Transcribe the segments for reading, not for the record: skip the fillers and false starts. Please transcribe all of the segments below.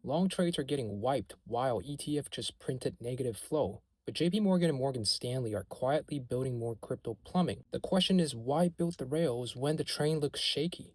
Long trades are getting wiped while ETF just printed negative flow. But JPMorgan and Morgan Stanley are quietly building more crypto plumbing. The question is, why build the rails when the train looks shaky?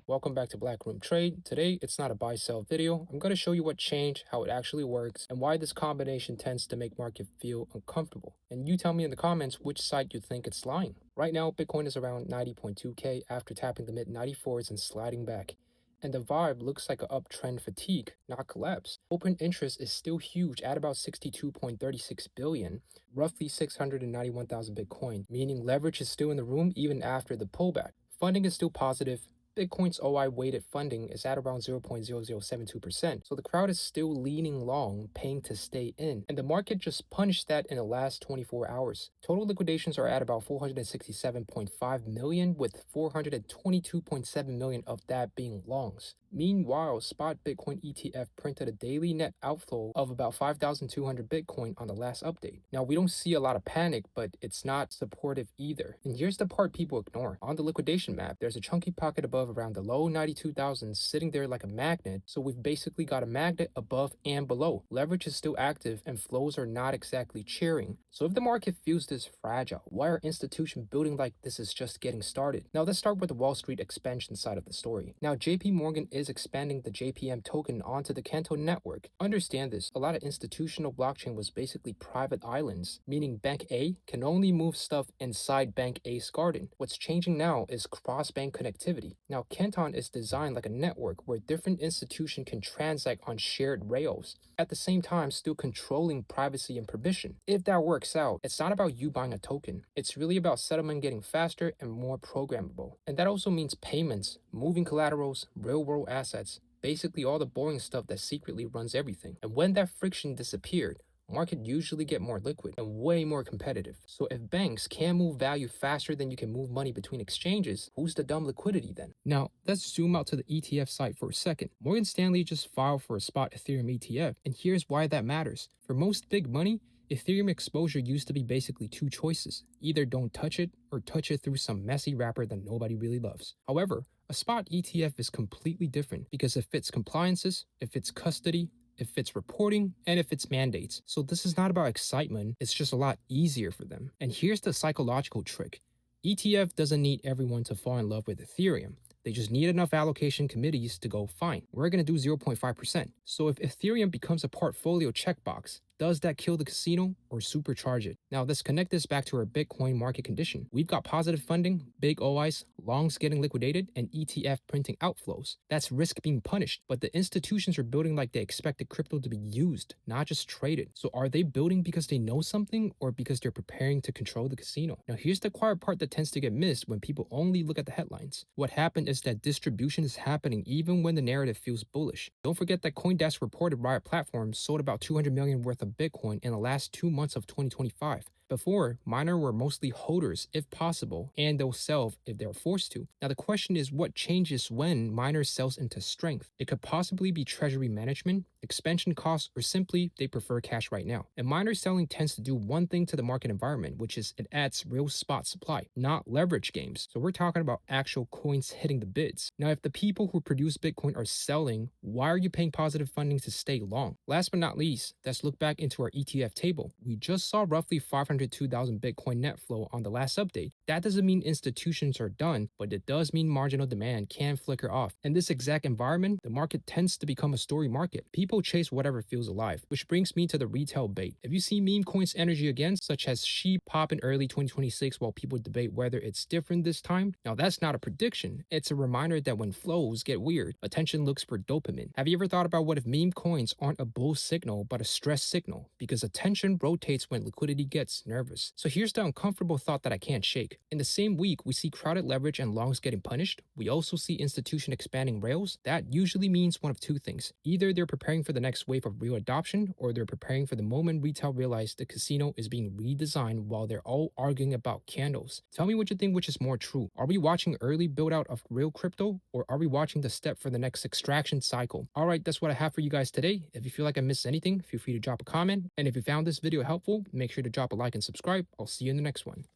Welcome back to Black Room Trade. Today, it's not a buy-sell video. I'm going to show you what changed, how it actually works, and why this combination tends to make market feel uncomfortable. And you tell me in the comments which side you think it's lying. Right now, Bitcoin is around 90.2K after tapping the mid-94s and sliding back. And the vibe looks like an uptrend fatigue, not collapse. Open interest is still huge at about 62.36 billion, roughly 691,000 Bitcoin, meaning leverage is still in the room even after the pullback. Funding is still positive. Bitcoin's OI weighted funding is at around 0.0072%, so the crowd is still leaning long, paying to stay in, and the market just punched that in the last 24 hours. Total liquidations are at about 467.5 million, with 422.7 million of that being longs. Meanwhile, spot Bitcoin ETF printed a daily net outflow of about 5,200 Bitcoin on the last update. Now, we don't see a lot of panic, but it's not supportive either. And here's the part people ignore. On the liquidation map, there's a chunky pocket above around the low 92,000 sitting there like a magnet, so we've basically got a magnet above and below. Leverage is still active and flows are not exactly cheering. So if the market feels this fragile, why are institutions building like this is just getting started? Now let's start with the Wall Street expansion side of the story. Now JP Morgan is expanding the JPM token onto the Canto network. Understand this, a lot of institutional blockchain was basically private islands, meaning Bank A can only move stuff inside Bank A's garden. What's changing now is cross-bank connectivity. Now Canton is designed like a network where different institutions can transact on shared rails, at the same time still controlling privacy and permission. If that works out, it's not about you buying a token. It's really about settlement getting faster and more programmable. And that also means payments, moving collaterals, real-world assets, basically all the boring stuff that secretly runs everything. And when that friction disappeared, market usually get more liquid and way more competitive. So if banks can move value faster than you can move money between exchanges, who's the dumb liquidity then? Now, let's zoom out to the ETF side for a second. Morgan Stanley just filed for a spot Ethereum ETF, and here's why that matters. For most big money, Ethereum exposure used to be basically two choices. Either don't touch it or touch it through some messy wrapper that nobody really loves. However, a spot ETF is completely different because it fits compliances, it fits custody, it fits reporting, and it fits mandates. So this is not about excitement, it's just a lot easier for them. And here's the psychological trick. ETF doesn't need everyone to fall in love with Ethereum. They just need enough allocation committees to go, fine, we're going to do 0.5%. So if Ethereum becomes a portfolio checkbox, does that kill the casino or supercharge it? Now let's connect this back to our Bitcoin market condition. We've got positive funding, big OIs, longs getting liquidated, and ETF printing outflows. That's risk being punished, but the institutions are building like they expected crypto to be used, not just traded. So are they building because they know something or because they're preparing to control the casino? Now here's the quiet part that tends to get missed when people only look at the headlines. What happened is that distribution is happening even when the narrative feels bullish. Don't forget that CoinDesk reported Riot Platforms sold about 200 million worth of Bitcoin in the last 2 months of 2025. Before, miners were mostly holders if possible, and they'll sell if they're forced to. Now the question is, what changes when miners sells into strength? It could possibly be treasury management, expansion costs, or simply they prefer cash right now. And miners selling tends to do one thing to the market environment, which is it adds real spot supply, not leverage games. So we're talking about actual coins hitting the bids. Now if the people who produce Bitcoin are selling, why are you paying positive funding to stay long? Last but not least, let's look back into our ETF table. We just saw roughly 502,000 Bitcoin net flow on the last update. That doesn't mean institutions are done, but it does mean marginal demand can flicker off. In this exact environment, the market tends to become a story market. People chase whatever feels alive, which brings me to the retail bait. If you see meme coins energy again, such as SHEEP pop in early 2026 while people debate whether it's different this time, now that's not a prediction. It's a reminder that when flows get weird, attention looks for dopamine. Have you ever thought about what if meme coins aren't a bull signal, but a stress signal? Because attention rotates when liquidity gets nervous. So here's the uncomfortable thought that I can't shake. In the same week, we see crowded leverage and longs getting punished. We also see institution expanding rails. That usually means one of two things. Either they're preparing for the next wave of real adoption, or they're preparing for the moment retail realize the casino is being redesigned while they're all arguing about candles. Tell me what you think, which is more true. Are we watching early build out of real crypto, or are we watching the step for the next extraction cycle? All right, that's what I have for you guys today. If you feel like I missed anything, feel free to drop a comment. And if you found this video helpful, make sure to drop a like and subscribe. I'll see you in the next one.